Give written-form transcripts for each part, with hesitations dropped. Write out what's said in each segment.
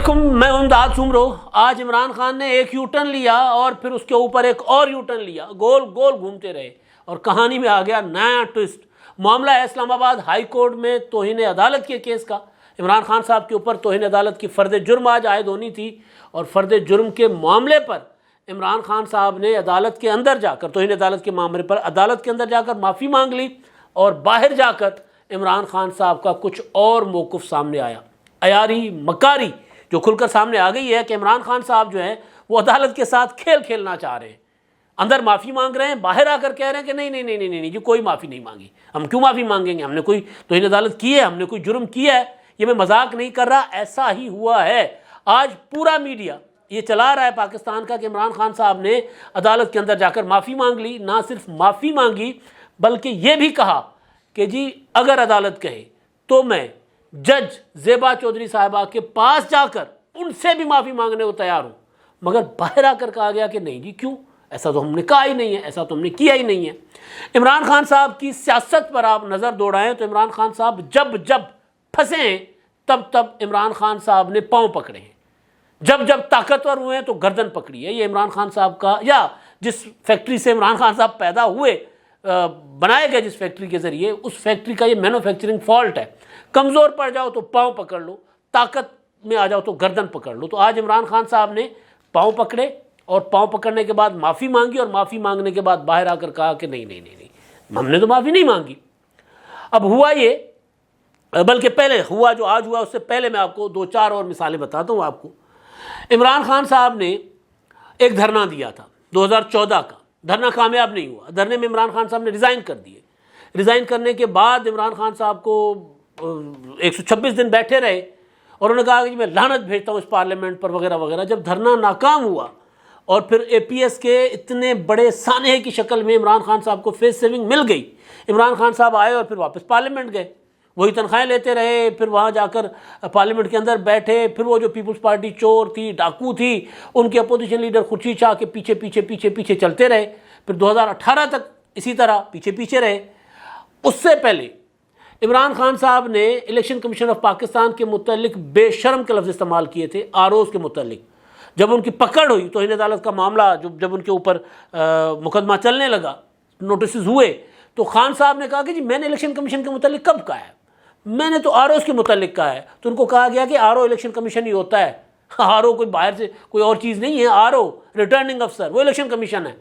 علیکم، میں امداد سمرو۔ آج عمران خان نے ایک یو ٹرن لیا اور پھر اس کے اوپر ایک اور یو ٹرن لیا، گول گول گھومتے رہے اور کہانی میں آ گیا نیا ٹوسٹ۔ معاملہ ہے اسلام آباد ہائی کورٹ میں توہین عدالت کے کیس کا۔ عمران خان صاحب کے اوپر توہین عدالت کی فرد جرم آج عائد ہونی تھی اور فرد جرم کے معاملے پر عمران خان صاحب نے عدالت کے اندر جا کر، توہین عدالت کے معاملے پر عدالت کے اندر جا کر معافی مانگ لی اور باہر جا کر عمران خان صاحب کا کچھ اور موقف سامنے آیا، عیاری مکاری جو کھل کر سامنے آ گئی ہے کہ عمران خان صاحب جو ہیں وہ عدالت کے ساتھ کھیل کھیلنا چاہ رہے ہیں۔ اندر معافی مانگ رہے ہیں، باہر آ کر کہہ رہے ہیں کہ نہیں نہیں نہیں نہیں نہیں جی کوئی معافی نہیں مانگی، ہم کیوں معافی مانگیں گے، ہم نے کوئی توہین عدالت کی ہے، ہم نے کوئی جرم کیا ہے، یہ میں مذاق نہیں کر رہا، ایسا ہی ہوا ہے۔ آج پورا میڈیا یہ چلا رہا ہے پاکستان کا کہ عمران خان صاحب نے عدالت کے اندر جا کر معافی مانگ لی، نہ صرف معافی مانگی بلکہ یہ بھی کہا کہ جی اگر عدالت کہے تو میں جج زیبا چودھری صاحبہ کے پاس جا کر ان سے بھی معافی مانگنے کو تیار ہوں، مگر باہر آ کر کہا گیا کہ نہیں جی کیوں، ایسا تو ہم نے کہا ہی نہیں ہے، ایسا تو ہم نے کیا ہی نہیں ہے۔ عمران خان صاحب کی سیاست پر آپ نظر دوڑائیں تو عمران خان صاحب جب جب پھنسے ہیں تب تب عمران خان صاحب نے پاؤں پکڑے ہیں، جب جب طاقتور ہوئے ہیں تو گردن پکڑی ہے۔ یہ عمران خان صاحب کا، یا جس فیکٹری سے عمران خان صاحب پیدا ہوئے، بنائے گئے جس فیکٹری کے ذریعے، اس فیکٹری کا یہ مینوفیکچرنگ فالٹ ہے۔ کمزور پڑ جاؤ تو پاؤں پکڑ لو، طاقت میں آ جاؤ تو گردن پکڑ لو۔ تو آج عمران خان صاحب نے پاؤں پکڑے اور پاؤں پکڑنے کے بعد معافی مانگی، اور معافی مانگنے کے بعد باہر آ کر کہا کہ نہیں نہیں نہیں نہیں ہم نے تو معافی نہیں مانگی۔ اب ہوا یہ، بلکہ پہلے ہوا جو آج ہوا اس سے پہلے میں آپ کو دو چار اور مثالیں بتاتا ہوں آپ کو۔ عمران خان صاحب نے ایک دھرنا دیا تھا 2014 کا، دھرنا کامیاب نہیں ہوا، دھرنے میں عمران خان صاحب نے ریزائن کر دیے۔ ریزائن کرنے کے بعد عمران خان صاحب کو 126 دن بیٹھے رہے اور انہوں نے کہا کہ میں لعنت بھیجتا ہوں اس پارلیمنٹ پر وغیرہ وغیرہ۔ جب دھرنا ناکام ہوا اور پھر اے پی ایس کے اتنے بڑے سانحے کی شکل میں عمران خان صاحب کو فیس سیونگ مل گئی، عمران خان صاحب آئے اور پھر واپس پارلیمنٹ گئے، وہی تنخواہیں لیتے رہے، پھر وہاں جا کر پارلیمنٹ کے اندر بیٹھے، پھر وہ جو پیپلز پارٹی چور تھی، ڈاکو تھی، ان کے اپوزیشن لیڈر خورشید شاہ کے پیچھے پیچھے پیچھے پیچھے چلتے رہے، پھر 2018 تک اسی طرح پیچھے پیچھے رہے۔ اس سے پہلے عمران خان صاحب نے الیکشن کمیشن آف پاکستان کے متعلق بے شرم کے لفظ استعمال کیے تھے، آر اوز کے متعلق۔ جب ان کی پکڑ ہوئی، توہین عدالت کا معاملہ جب ان کے اوپر مقدمہ چلنے لگا، نوٹسز ہوئے، تو خان صاحب نے کہا کہ جی میں نے الیکشن کمیشن کے متعلق کب کہا ہے، میں نے تو آر اوز کے متعلق کہا ہے۔ تو ان کو کہا گیا کہ آر او الیکشن کمیشن ہی ہوتا ہے، آر او کوئی باہر سے کوئی اور چیز نہیں ہے، آر او ریٹرننگ افسر وہ الیکشن کمیشن ہے۔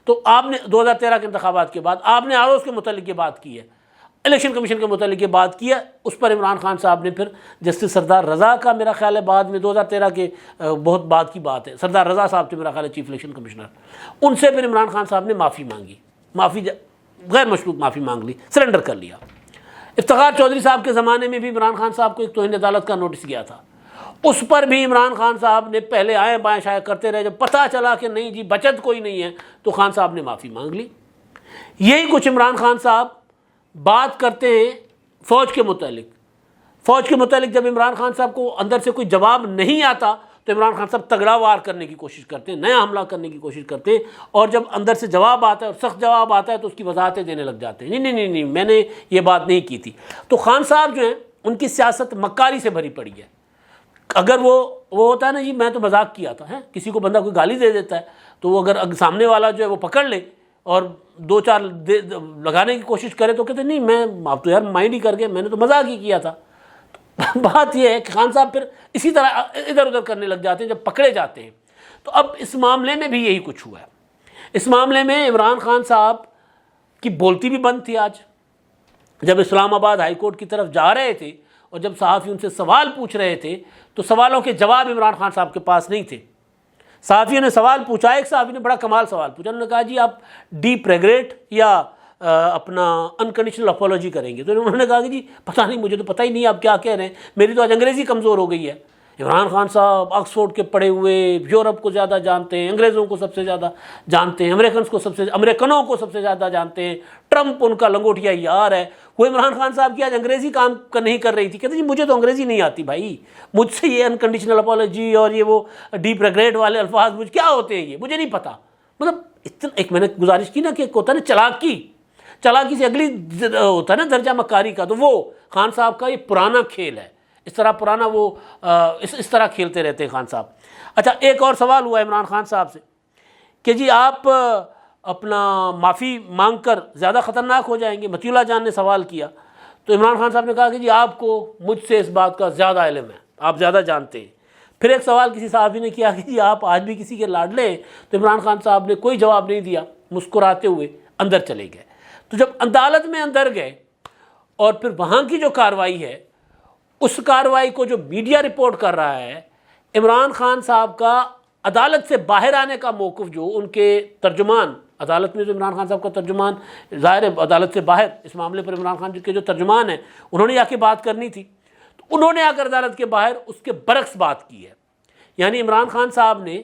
تو آپ نے 2013 کے انتخابات کے بعد آپ نے آر اوز کے متعلق یہ بات کی ہے، الیکشن کمیشن کے متعلق یہ بات کیا۔ اس پر عمران خان صاحب نے پھر جسٹس سردار رضا کا، میرا خیال ہے بعد میں 2013 کے بہت بعد کی بات ہے، سردار رضا صاحب تھے میرا خیال ہے چیف الیکشن کمشنر، ان سے پھر عمران خان صاحب نے معافی مانگی، غیر مشروط معافی مانگ لی، سرنڈر کر لیا۔ افتخار چودھری صاحب کے زمانے میں بھی عمران خان صاحب کو ایک توہین عدالت کا نوٹس گیا تھا، اس پر بھی عمران خان صاحب نے پہلے آئیں بائیں شائع کرتے رہے، جب پتہ چلا کہ نہیں جی بچت کوئی نہیں ہے تو خان صاحب نے معافی مانگ لی۔ یہی کچھ عمران خان صاحب بات کرتے ہیں فوج کے متعلق۔ فوج کے متعلق جب عمران خان صاحب کو اندر سے کوئی جواب نہیں آتا تو عمران خان صاحب تگڑا وار کرنے کی کوشش کرتے ہیں، نیا حملہ کرنے کی کوشش کرتے ہیں، اور جب اندر سے جواب آتا ہے اور سخت جواب آتا ہے تو اس کی وضاحتیں دینے لگ جاتے ہیں، نہیں نہیں نہیں میں نے یہ بات نہیں کی تھی۔ تو خان صاحب جو ہیں ان کی سیاست مکاری سے بھری پڑی ہے۔ اگر وہ ہوتا ہے نا جی میں تو مذاق کیا تھا، کسی کو بندہ کوئی گالی دے دیتا ہے تو وہ اگر سامنے والا جو ہے وہ پکڑ لے اور دو چار لگانے کی کوشش کرے تو کہتے نہیں میں آپ تو یار مائنڈ ہی کر گئے، میں نے تو مذاق ہی کیا تھا۔ بات یہ ہے کہ خان صاحب پھر اسی طرح ادھر ادھر کرنے لگ جاتے ہیں جب پکڑے جاتے ہیں۔ تو اب اس معاملے میں بھی یہی کچھ ہوا ہے۔ اس معاملے میں عمران خان صاحب کی بولتی بھی بند تھی۔ آج جب اسلام آباد ہائی کورٹ کی طرف جا رہے تھے اور جب صحافی ان سے سوال پوچھ رہے تھے تو سوالوں کے جواب عمران خان صاحب کے پاس نہیں تھے۔ صحافیوں نے سوال پوچھا، ایک صحافی نے بڑا کمال سوال پوچھا، انہوں نے کہا جی آپ ڈیپ ریگریٹ یا اپنا انکنڈیشنل اپولوجی کریں گے؟ تو انہوں نے کہا کہ جی پتہ نہیں، مجھے تو پتہ ہی نہیں آپ کیا کہہ رہے ہیں، میری تو آج انگریزی کمزور ہو گئی ہے۔ عمران خان صاحب آکسفورڈ کے پڑھے ہوئے، یورپ کو زیادہ جانتے ہیں، انگریزوں کو سب سے زیادہ جانتے ہیں، امریکنوں کو سب سے زیادہ جانتے ہیں، ٹرمپ ان کا لنگوٹیا یار ہے۔ وہ عمران خان صاحب کی آج انگریزی کام نہیں کر رہی تھی، کہتے جی مجھے تو انگریزی نہیں آتی بھائی، مجھ سے یہ انکنڈیشنل اپولوجی اور یہ وہ ڈیپ ریگریٹ والے الفاظ مجھے کیا ہوتے ہیں، یہ مجھے نہیں پتہ۔ مطلب اتنا ایک میں نے گزارش کی نا کہ ایک ہوتا ہے نا چلاکی سے اگلی ہوتا ہے نا درجہ مکاری کا، تو وہ خان صاحب کا یہ پرانا کھیل ہے، اس طرح پرانا وہ اس طرح کھیلتے رہتے ہیں خان صاحب۔ اچھا، ایک اور سوال ہوا عمران خان صاحب سے کہ جی آپ اپنا معافی مانگ کر زیادہ خطرناک ہو جائیں گے، مطیع اللہ جان نے سوال کیا تو عمران خان صاحب نے کہا کہ جی آپ کو مجھ سے اس بات کا زیادہ علم ہے، آپ زیادہ جانتے ہیں۔ پھر ایک سوال کسی صحافی نے کیا کہ جی آپ آج بھی کسی کے لاڈلے ہیں، تو عمران خان صاحب نے کوئی جواب نہیں دیا، مسکراتے ہوئے اندر چلے گئے۔ تو جب عدالت میں اندر گئے اور پھر وہاں کی جو کارروائی ہے، اس کارروائی کو جو میڈیا رپورٹ کر رہا ہے، عمران خان صاحب کا عدالت سے باہر آنے کا موقف جو ان کے ترجمان، عدالت میں جو عمران خان صاحب کا ترجمان ظاہر ہے عدالت سے باہر اس معاملے پر عمران خان کے جو ترجمان ہیں انہوں نے آ کے بات کرنی تھی، تو انہوں نے آ کر عدالت کے باہر اس کے برعکس بات کی ہے۔ یعنی عمران خان صاحب نے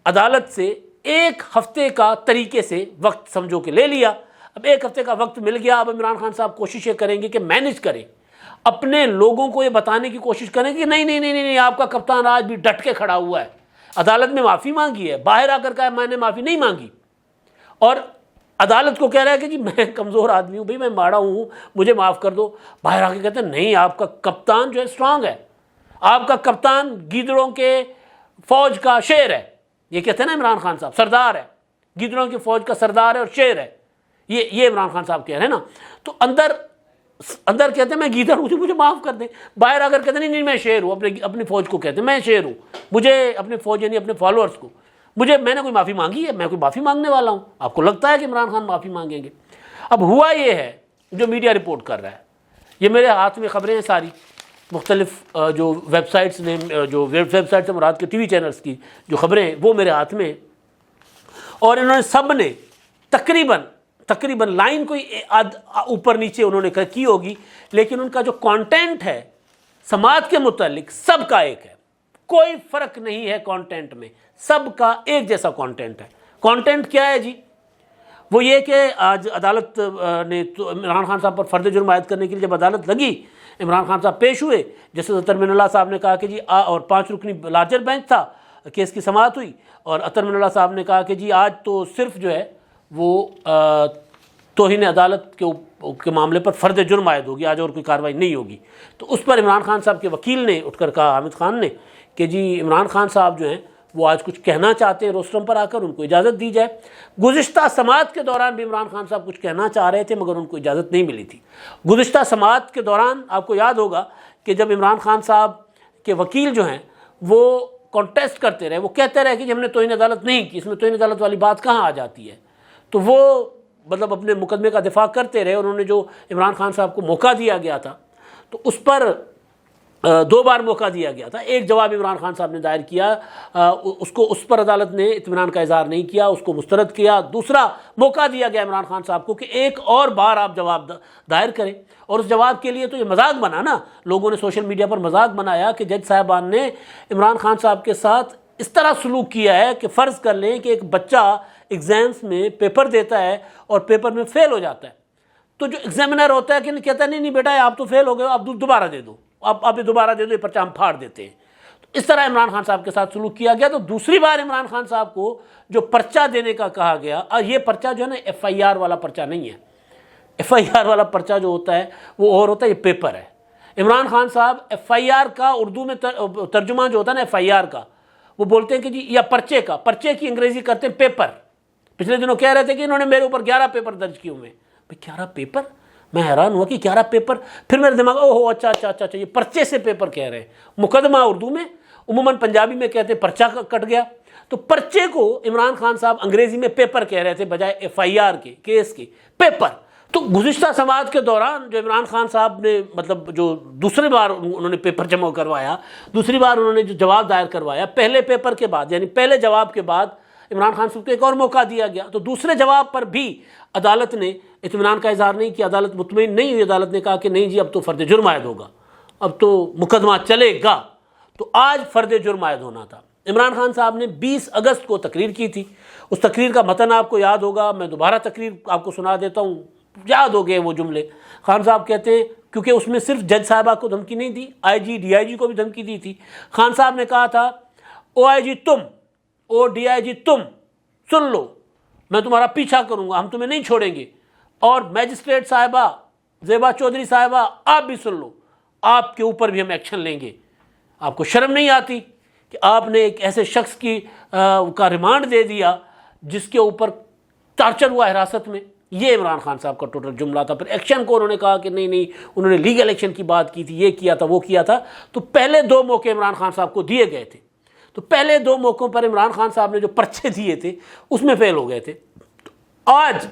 عدالت سے ایک ہفتے کا طریقے سے وقت سمجھو کہ لے لیا۔ اب ایک ہفتے کا وقت مل گیا، اب عمران خان صاحب کوششیں کریں گے کہ مینج کریں، اپنے لوگوں کو یہ بتانے کی کوشش کریں کہ نہیں نہیں نہیں نہیں آپ کا کپتان آج بھی ڈٹ کے کھڑا ہوا ہے، عدالت میں معافی مانگی ہے، باہر آ کر کہا میں نے معافی نہیں مانگی، اور عدالت کو کہہ رہا ہے کہ جی میں کمزور آدمی ہوں، بھئی میں ماڑا ہوں، مجھے معاف کر دو۔ باہر آ کے کہتے ہیں نہیں آپ کا کپتان جو ہے اسٹرانگ ہے، آپ کا کپتان گیدڑوں کے فوج کا شیر ہے، یہ کہتے ہیں نا عمران خان صاحب، سردار ہے، گیدڑوں کی فوج کا سردار ہے اور شیر ہے، یہ عمران خان صاحب کہہ رہے ہیں نا۔ تو اندر کہتے ہیں میں گیدڑ ہوں، مجھے معاف کر دیں، باہر آ کر کہتے ہیں نہیں میں شیر ہوں، اپنی فوج کو کہتے ہیں میں شیر ہوں، مجھے اپنی فوج یعنی اپنے فالوورز کو میں نے کوئی معافی مانگی ہے، میں کوئی معافی مانگنے والا ہوں؟ آپ کو لگتا ہے کہ عمران خان معافی مانگیں گے؟ اب ہوا یہ ہے جو میڈیا رپورٹ کر رہا ہے، یہ میرے ہاتھ میں خبریں ہیں ساری، مختلف جو ویب سائٹس نے، جو ویب سائٹ سے مراد کے ٹی وی چینلز کی جو خبریں ہیں وہ میرے ہاتھ میں ہیں، اور انہوں نے سب نے تقریباً لائن کوئی اوپر نیچے انہوں نے کی ہوگی، لیکن ان کا جو کانٹینٹ ہے سماعت کے متعلق سب کا ایک ہے، کوئی فرق نہیں ہے کانٹینٹ میں، سب کا ایک جیسا کانٹینٹ ہے۔ کانٹینٹ کیا ہے جی؟ وہ یہ کہ آج عدالت نے عمران خان صاحب پر فرد جرم عائد کرنے کے لیے جب عدالت لگی، عمران خان صاحب پیش ہوئے، جیسے اطہر من اللہ صاحب نے کہا کہ جی اور 5 رکنی لارجر بینچ تھا، کیس کی سماعت ہوئی، اور اطہر من اللہ صاحب نے کہا کہ جی آج تو صرف جو ہے وہ توہین عدالت کے معاملے پر فرد جرم عائد ہوگی، آج اور کوئی کارروائی نہیں ہوگی۔ تو اس پر عمران خان صاحب کے وکیل نے اٹھ کر کہا، حامد خان نے، کہ جی عمران خان صاحب جو ہیں وہ آج کچھ کہنا چاہتے ہیں روسٹرم پر آ کر، ان کو اجازت دی جائے۔ گزشتہ سماعت کے دوران بھی عمران خان صاحب کچھ کہنا چاہ رہے تھے مگر ان کو اجازت نہیں ملی تھی۔ گزشتہ سماعت کے دوران آپ کو یاد ہوگا کہ جب عمران خان صاحب کے وکیل جو ہیں وہ کانٹیسٹ کرتے رہے، وہ کہتے رہے کہ ہم نے توہین عدالت نہیں کی، اس میں توہین عدالت والی بات کہاں آ جاتی ہے، تو وہ مطلب اپنے مقدمے کا دفاع کرتے رہے۔ انہوں نے جو عمران خان صاحب کو موقع دیا گیا تھا تو اس پر 2 بار موقع دیا گیا تھا، ایک جواب عمران خان صاحب نے دائر کیا، اس پر عدالت نے اطمینان کا اظہار نہیں کیا، اس کو مسترد کیا۔ دوسرا موقع دیا گیا عمران خان صاحب کو کہ ایک اور بار آپ جواب دائر کریں، اور اس جواب کے لیے تو یہ مذاق بنا نا، لوگوں نے سوشل میڈیا پر مذاق بنایا کہ جج صاحبان نے عمران خان صاحب کے ساتھ اس طرح سلوک کیا ہے کہ فرض کر لیں کہ ایک بچہ ایگزامس میں پیپر دیتا ہے اور پیپر میں فیل ہو جاتا ہے، تو جو ایگزامنر ہوتا ہے کہ کہتا ہے نہیں بیٹا آپ تو فیل ہو گئے، آپ دوبارہ دے دو، آپ دوبارہ دے دو، یہ پرچہ ہم پھاڑ دیتے ہیں۔ تو اس طرح عمران خان صاحب کے ساتھ سلوک کیا گیا۔ تو دوسری بار عمران خان صاحب کو جو پرچہ دینے کا کہا گیا، اور یہ پرچہ جو ہے نا ایف آئی آر والا پرچہ نہیں ہے، ایف آئی آر والا پرچہ جو ہوتا ہے وہ اور ہوتا ہے، یہ پیپر ہے۔ عمران خان صاحب ایف آئی آر کا اردو میں ترجمہ جو ہوتا ہے نا ایف آئی آر کا، وہ بولتے ہیں کہ جی یا پرچے کی انگریزی کرتے ہیں پیپر۔ پچھلے دنوں کہہ رہے تھے کہ انہوں نے میرے اوپر 11 پیپر درج کیے ہوئے ہیں۔ 11 پیپر؟ میں حیران ہوا کہ 11 پیپر، پھر میرے دماغ اوہ اچھا یہ پرچے سے پیپر کہہ رہے ہیں۔ مقدمہ اردو میں، عموماً پنجابی میں کہتے ہیں پرچہ کٹ گیا، تو پرچے کو عمران خان صاحب انگریزی میں پیپر کہہ رہے تھے بجائے ایف آئی آر کے، کیس کے پیپر۔ تو گزشتہ سماعت کے دوران جو عمران خان صاحب نے مطلب جو دوسری بار انہوں نے پیپر جمع کروایا، دوسری بار انہوں نے جو جواب دائر کروایا، پہلے پیپر کے بعد یعنی پہلے جواب کے بعد عمران خان صاحب کو ایک اور موقع دیا گیا، تو دوسرے جواب پر بھی عدالت نے اطمینان کا اظہار نہیں کیا، عدالت مطمئن نہیں ہوئی، عدالت نے کہا کہ نہیں جی اب تو فرد جرم عائد ہوگا، اب تو مقدمہ چلے گا۔ تو آج فرد جرم عائد ہونا تھا۔ عمران خان صاحب نے 20 اگست کو تقریر کی تھی، اس تقریر کا متن آپ کو یاد ہوگا، میں دوبارہ تقریر آپ کو سنا دیتا ہوں، یاد ہو گئے وہ جملے۔ خان صاحب کہتے ہیں کیونکہ اس میں صرف جج صاحبہ کو دھمکی نہیں دی، آئی جی ڈی آئی جی کو بھی دھمکی دی تھی۔ خان صاحب نے کہا تھا او آئی جی تم، او ڈی آئی جی تم سن لو، میں تمہارا پیچھا کروں گا، ہم تمہیں نہیں چھوڑیں گے، اور میجسٹریٹ صاحبہ زیبا چودھری صاحبہ آپ بھی سن لو، آپ کے اوپر بھی ہم ایکشن لیں گے۔ آپ کو شرم نہیں آتی کہ آپ نے ایک ایسے شخص کا ریمانڈ دے دیا جس کے اوپر ٹارچر ہوا حراست میں؟ یہ عمران خان صاحب کا ٹوٹل جملہ تھا۔ پھر ایکشن کو انہوں نے کہا کہ نہیں انہوں نے لیگل ایکشن کی بات کی تھی، یہ کیا تھا وہ کیا تھا۔ تو پہلے 2 موقع عمران خان صاحب کو دیے گئے تھے، تو پہلے 2 موقعوں پر عمران خان صاحب نے جو پرچے دیے تھے اس میں فیل ہو گئے تھے۔ آج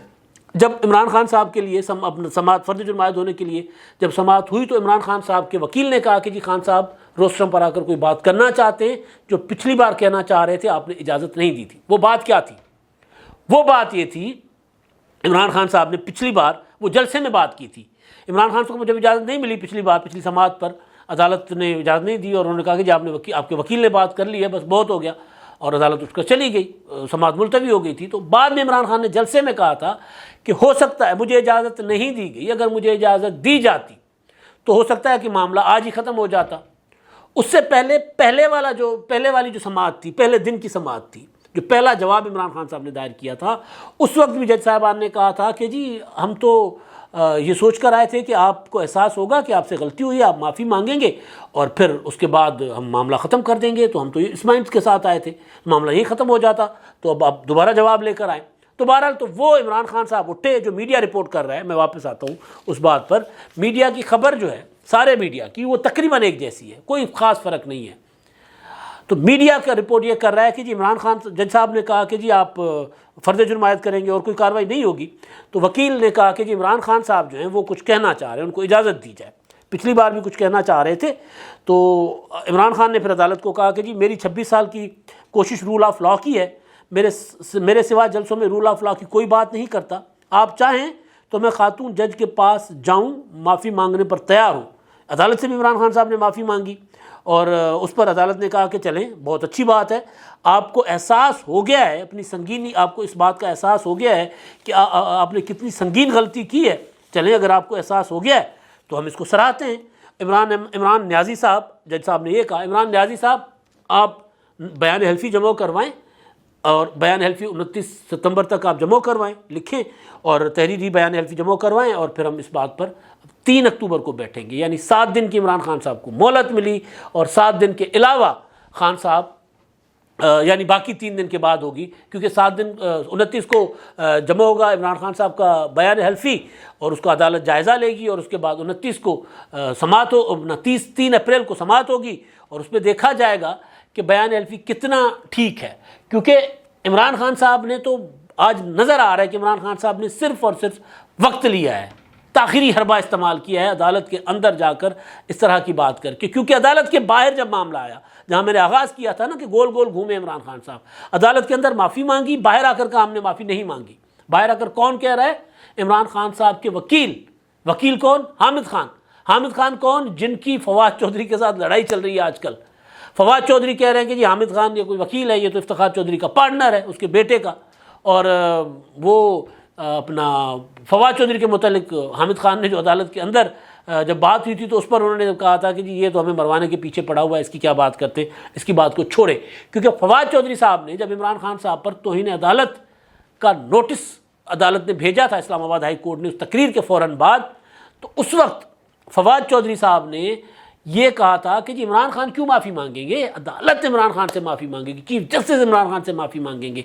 جب عمران خان صاحب کے لیے سماعت فرد جرم عائد ہونے کے لیے جب سماعت ہوئی، تو عمران خان صاحب کے وکیل نے کہا کہ جی خان صاحب روسٹرم پر آ کر کوئی بات کرنا چاہتے ہیں جو پچھلی بار کہنا چاہ رہے تھے، آپ نے اجازت نہیں دی تھی۔ وہ بات کیا تھی؟ وہ بات یہ تھی، عمران خان صاحب نے پچھلی بار وہ جلسے میں بات کی تھی۔ عمران خان صاحب کو جب اجازت نہیں ملی پچھلی سماعت پر، عدالت نے اجازت نہیں دی اور انہوں نے کہا کہ جی آپ کے وکیل نے بات کر لی ہے، بس بہت ہو گیا، اور عدالت اس کا چلی گئی، سماعت ملتوی ہو گئی تھی۔ تو بعد میں عمران خان نے جلسے میں کہا تھا کہ ہو سکتا ہے مجھے اجازت نہیں دی گئی، اگر مجھے اجازت دی جاتی تو ہو سکتا ہے کہ معاملہ آج ہی ختم ہو جاتا۔ اس سے پہلے والی جو سماعت تھی، پہلے دن کی سماعت تھی، جو پہلا جواب عمران خان صاحب نے دائر کیا تھا، اس وقت بھی جج صاحبان نے کہا تھا کہ جی ہم تو یہ سوچ کر آئے تھے کہ آپ کو احساس ہوگا کہ آپ سے غلطی ہوئی، آپ معافی مانگیں گے اور پھر اس کے بعد ہم معاملہ ختم کر دیں گے، تو ہم تو اس مائنڈ کے ساتھ آئے تھے معاملہ یہی ختم ہو جاتا، تو اب آپ دوبارہ جواب لے کر آئیں۔ تو بہرحال تو وہ عمران خان صاحب اٹھے، جو میڈیا رپورٹ کر رہا ہے، میں واپس آتا ہوں اس بات پر، میڈیا کی خبر جو ہے سارے میڈیا کی وہ تقریباً ایک جیسی ہے، کوئی خاص فرق نہیں ہے۔ تو میڈیا کا رپورٹ یہ کر رہا ہے کہ جی عمران خان جج صاحب نے کہا کہ جی آپ فرد جرم عائد کریں گے اور کوئی کارروائی نہیں ہوگی، تو وکیل نے کہا کہ جی عمران خان صاحب جو ہیں وہ کچھ کہنا چاہ رہے ہیں، ان کو اجازت دی جائے۔ پچھلی بار بھی کچھ کہنا چاہ رہے تھے، تو عمران خان نے پھر عدالت کو کہا کہ جی میری 26 سال کی کوشش رول آف لاء کی ہے، میرے سوا جلسوں میں رول آف لاء کی کوئی بات نہیں کرتا، آپ چاہیں تو میں خاتون جج کے پاس جاؤں، معافی مانگنے پر تیار ہوں۔ عدالت سے بھی عمران خان صاحب نے معافی مانگی، اور اس پر عدالت نے کہا کہ چلیں بہت اچھی بات ہے، آپ کو احساس ہو گیا ہے اپنی سنگینی، آپ کو اس بات کا احساس ہو گیا ہے کہ آپ نے کتنی سنگین غلطی کی ہے، چلیں اگر آپ کو احساس ہو گیا ہے تو ہم اس کو سراہتے ہیں۔ عمران نیازی صاحب، جج صاحب نے یہ کہا، عمران نیازی صاحب آپ بیان حلفی جمع کروائیں، اور بیان حلفی 29 ستمبر تک آپ جمع کروائیں، لکھیں اور تحریری بیان حلفی جمع کروائیں، اور پھر ہم اس بات پر 3 اکتوبر کو بیٹھیں گے۔ یعنی 7 دن کی عمران خان صاحب کو مہلت ملی، اور 7 دن کے علاوہ خان صاحب یعنی باقی 3 دن کے بعد ہوگی، کیونکہ 7 دن 29 کو جمع ہوگا عمران خان صاحب کا بیان حلفی، اور اس کو عدالت جائزہ لے گی، اور اس کے بعد 29 کو سماعت 3 اپریل کو سماعت ہوگی، اور اس پہ دیکھا جائے گا کہ بیان حلفی کتنا ٹھیک ہے، کیونکہ عمران خان صاحب نے تو آج نظر آ رہا ہے کہ عمران خان صاحب نے صرف اور صرف وقت لیا ہے، تاخیری حربہ استعمال کیا ہے عدالت کے اندر جا کر اس طرح کی بات کر کے، کیونکہ عدالت کے باہر جب معاملہ آیا، جہاں میں نے آغاز کیا تھا نا کہ گول گول گھومے عمران خان صاحب، عدالت کے اندر معافی مانگی، باہر آ کر کہا ہم نے معافی نہیں مانگی۔ باہر آ کر کون کہہ رہا ہے؟ عمران خان صاحب کے وکیل کون؟ حامد خان کون؟ جن کی فواد چودھری کے ساتھ لڑائی چل رہی ہے آج کل۔ فواد چودھری کہہ رہے ہیں کہ جی حامد خان یہ کوئی وکیل ہے، یہ تو افتخار چودھری کا پارٹنر ہے، اس کے بیٹے کا، اور وہ اپنا فواد چودھری کے متعلق حامد خان نے جو عدالت کے اندر جب بات ہوئی تھی تو اس پر انہوں نے کہا تھا کہ جی یہ تو ہمیں مروانے کے پیچھے پڑا ہوا ہے، اس کی کیا بات کرتے، اس کی بات کو چھوڑے، کیونکہ فواد چودھری صاحب نے جب عمران خان صاحب پر توہین عدالت کا نوٹس عدالت نے بھیجا تھا اسلام آباد ہائی کورٹ نے اس تقریر کے فوراً بعد، تو اس وقت فواد چودھری صاحب نے یہ کہا تھا کہ جی عمران خان کیوں معافی مانگیں گے، عدالت عمران خان سے معافی مانگے گی، چیف جسٹس عمران خان سے معافی مانگیں گے۔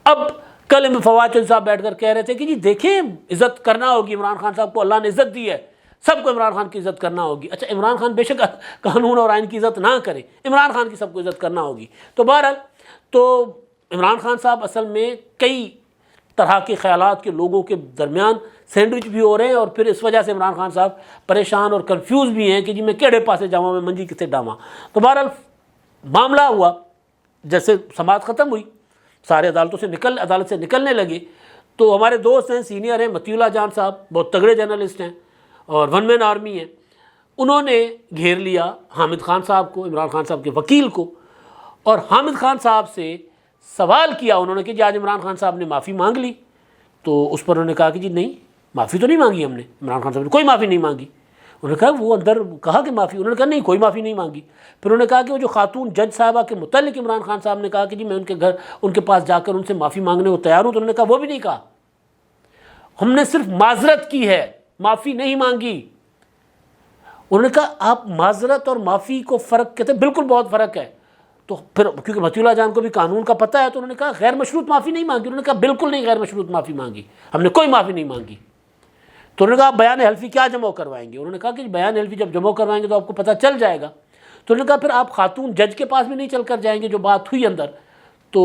اب کل فواد چودھری صاحب بیٹھ کر کہہ رہے تھے کہ جی دیکھیں عزت کرنا ہوگی، عمران خان صاحب کو اللہ نے عزت دی ہے، سب کو عمران خان کی عزت کرنا ہوگی۔ اچھا عمران خان بے شک قانون اور آئین کی عزت نہ کرے، عمران خان کی سب کو عزت کرنا ہوگی۔ تو بہرحال تو عمران خان صاحب اصل میں کئی طرح کے خیالات کے لوگوں کے درمیان سینڈوچ بھی ہو رہے ہیں، اور پھر اس وجہ سے عمران خان صاحب پریشان اور کنفیوز بھی ہیں کہ جی میں کیڑے پاسے جاواں، میں منجی کسے ڈاواں۔ تو بہرحال معاملہ ہوا، جیسے سماعت ختم ہوئی، سارے عدالت سے نکلنے لگے، تو ہمارے دوست ہیں، سینئر ہیں، مطیع اللہ جان صاحب بہت تگڑے جرنلسٹ ہیں اور 1 مین آرمی ہیں، انہوں نے گھیر لیا حامد خان صاحب کو، عمران خان صاحب کے وکیل کو، اور حامد خان صاحب سے سوال کیا انہوں نے کہ جی آج عمران خان صاحب نے معافی مانگ لی، تو اس پر انہوں نے کہا کہ جی نہیں معافی تو نہیں مانگی ہم نے، عمران خان صاحب نے کوئی معافی نہیں مانگی۔ انہوں نے کہا وہ اندر کہا کہ معافی، انہوں نے کہا نہیں کوئی معافی نہیں مانگی۔ پھر انہوں نے کہا کہ وہ جو خاتون جج صاحبہ کے متعلق عمران خان صاحب نے کہا کہ جی میں ان کے پاس جا کر ان سے معافی مانگنے کو تیار ہوں، تو انہوں نے کہا وہ بھی نہیں کہا، ہم نے صرف معذرت کی ہے، معافی نہیں مانگی۔ انہوں نے کہا آپ معذرت اور معافی کو فرق کہتے ہیں، بالکل بہت فرق ہے. تو پھر کیونکہ متی اللہ جان کو بھی قانون کا پتہ ہے تو انہوں نے کہا غیر مشروط معافی نہیں مانگی. انہوں نے کہا بالکل نہیں غیر مشروط معافی مانگی، ہم نے کوئی معافی نہیں مانگی. تو انہوں نے کہا بیان حلفی کیا جمع کروائیں گے؟ انہوں نے کہا کہ بیان حلفی جب جمع کروائیں گے تو آپ کو پتہ چل جائے گا. تو انہوں نے کہا پھر آپ خاتون جج کے پاس بھی نہیں چل کر جائیں گے جو بات ہوئی اندر؟ تو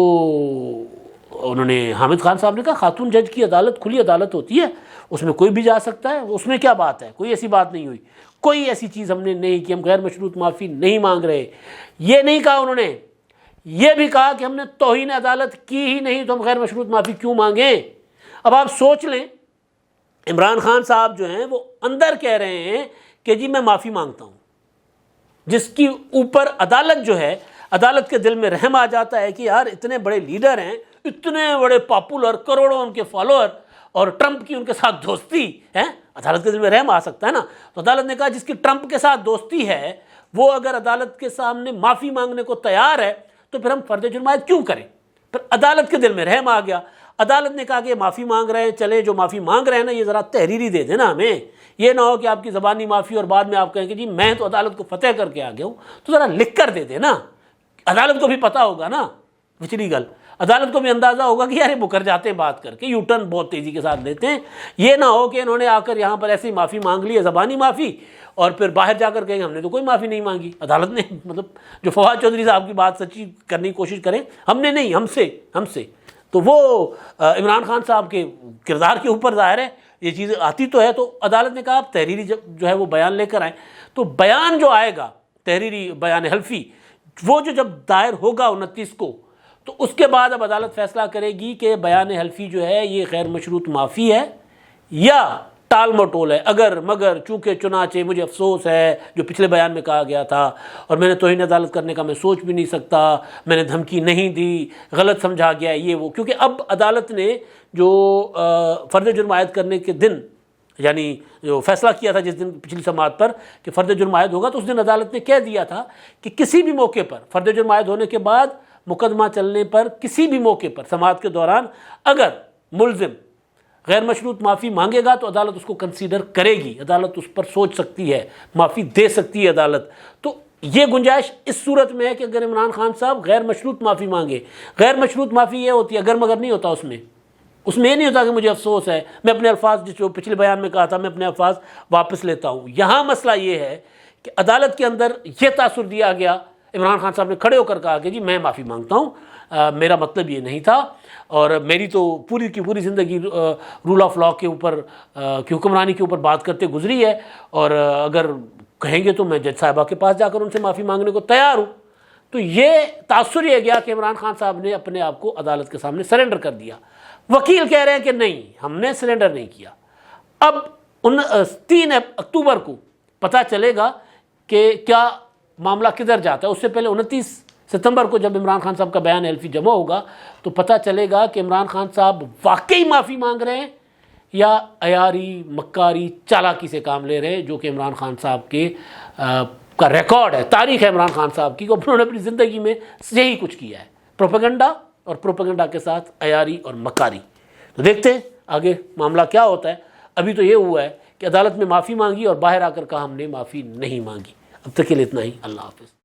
انہوں نے حامد خان صاحب نے کہا خاتون جج کی عدالت کھلی عدالت ہوتی ہے، اس میں کوئی بھی جا سکتا ہے، اس میں کیا بات ہے، کوئی ایسی بات نہیں ہوئی، کوئی ایسی چیز ہم نے نہیں کہ ہم غیر مشروط معافی نہیں مانگ رہے. یہ نہیں کہا انہوں نے، یہ بھی کہا کہ ہم نے توہین عدالت کی ہی نہیں تو ہم غیر مشروط معافی کیوں مانگیں. اب آپ سوچ لیں، عمران خان صاحب جو ہیں وہ اندر کہہ رہے ہیں کہ جی میں معافی مانگتا ہوں، جس کی اوپر عدالت جو ہے، عدالت کے دل میں رحم آ جاتا ہے کہ یار اتنے بڑے لیڈر ہیں، اتنے بڑے پاپولر، کروڑوں ان کے فالوور، اور ٹرمپ کی ان کے ساتھ دوستی ہے، عدالت کے دل میں رحم آ سکتا ہے نا. تو عدالت نے کہا جس کی ٹرمپ کے ساتھ دوستی ہے وہ اگر عدالت کے سامنے معافی مانگنے کو تیار ہے تو پھر ہم فرد جرم عائد کیوں کریں؟ پھر عدالت کے دل میں رحم آ گیا. عدالت نے کہا کہ یہ معافی مانگ رہے ہیں، چلے جو معافی مانگ رہے ہیں نا یہ ذرا تحریری دے دیں نا ہمیں، یہ نہ ہو کہ آپ کی زبانی معافی اور بعد میں آپ کہیں کہ جی میں تو عدالت کو فتح کر کے آ گیا ہوں، تو ذرا لکھ کر دے دیں نا. عدالت کو بھی پتہ ہوگا نا پچھلی گل، عدالت کو بھی اندازہ ہوگا کہ یار یہ مکر جاتے ہیں بات کر کے، یو ٹرن بہت تیزی کے ساتھ لیتے ہیں. یہ نہ ہو کہ انہوں نے آ کر یہاں پر ایسی معافی مانگ لی ہے، زبانی معافی، اور پھر باہر جا کر کہیں ہم نے تو کوئی معافی نہیں مانگی. عدالت نے مطلب جو فواد چودھری صاحب کی بات سچی کرنے کی کوشش کریں، ہم نے نہیں، ہم سے تو وہ عمران خان صاحب کے کردار کے اوپر ظاہر ہے یہ چیز آتی تو ہے. تو عدالت نے کہا آپ تحریری جو ہے وہ بیان لے کر آئیں. تو بیان جو آئے گا تحریری بیان حلفی، وہ جو جب دائر ہوگا 29 کو، تو اس کے بعد اب عدالت فیصلہ کرے گی کہ بیان حلفی جو ہے یہ غیر مشروط معافی ہے یا ٹال مٹول ہے. اگر مگر چونکہ چنانچہ مجھے افسوس ہے جو پچھلے بیان میں کہا گیا تھا، اور میں نے توہین عدالت کرنے کا میں سوچ بھی نہیں سکتا، میں نے دھمکی نہیں دی، غلط سمجھا گیا یہ وہ. کیونکہ اب عدالت نے جو فرد جرم عائد کرنے کے دن، یعنی جو فیصلہ کیا تھا جس دن پچھلی سماعت پر کہ فرد جرم عائد ہوگا، تو اس دن عدالت نے کہہ دیا تھا کہ کسی بھی موقع پر فرد جرم عائد ہونے کے بعد مقدمہ چلنے پر کسی بھی موقع پر سماعت کے دوران اگر ملزم غیر مشروط معافی مانگے گا تو عدالت اس کو کنسیڈر کرے گی، عدالت اس پر سوچ سکتی ہے، معافی دے سکتی ہے عدالت. تو یہ گنجائش اس صورت میں ہے کہ اگر عمران خان صاحب غیر مشروط معافی مانگے. غیر مشروط معافی یہ ہوتی ہے اگر مگر نہیں ہوتا، اس میں یہ نہیں ہوتا کہ مجھے افسوس ہے، میں اپنے الفاظ جو پچھلے بیان میں کہا تھا میں اپنے الفاظ واپس لیتا ہوں. یہاں مسئلہ یہ ہے کہ عدالت کے اندر یہ تاثر دیا گیا، عمران خان صاحب نے کھڑے ہو کر کہا کہ جی میں معافی مانگتا ہوں، میرا مطلب یہ نہیں تھا، اور میری تو پوری کی پوری زندگی رول آف لاء کے اوپر کی حکمرانی کے اوپر بات کرتے گزری ہے، اور اگر کہیں گے تو میں جج صاحبہ کے پاس جا کر ان سے معافی مانگنے کو تیار ہوں. تو یہ تاثر یہ گیا کہ عمران خان صاحب نے اپنے آپ کو عدالت کے سامنے سرنڈر کر دیا. وکیل کہہ رہے ہیں کہ نہیں ہم نے سرنڈر نہیں کیا. اب 3 اکتوبر کو پتہ چلے گا کہ کیا معاملہ کدھر جاتا ہے. اس سے پہلے 29 ستمبر کو جب عمران خان صاحب کا بیان حلفی جمع ہوگا تو پتہ چلے گا کہ عمران خان صاحب واقعی معافی مانگ رہے ہیں یا عیاری، مکاری، چالاکی سے کام لے رہے ہیں، جو کہ عمران خان صاحب کے کا ریکارڈ ہے، تاریخ ہے عمران خان صاحب کی، انہوں نے اپنی زندگی میں یہی کچھ کیا ہے، پروپیگنڈا، اور پروپیگنڈا کے ساتھ عیاری اور مکاری. تو دیکھتے ہیں آگے معاملہ کیا ہوتا ہے. ابھی تو یہ ہوا ہے کہ عدالت میں معافی مانگی اور باہر آ کر کہا ہم نے معافی نہیں مانگی. اب تک کے لیے اتنا ہی. اللہ حافظ.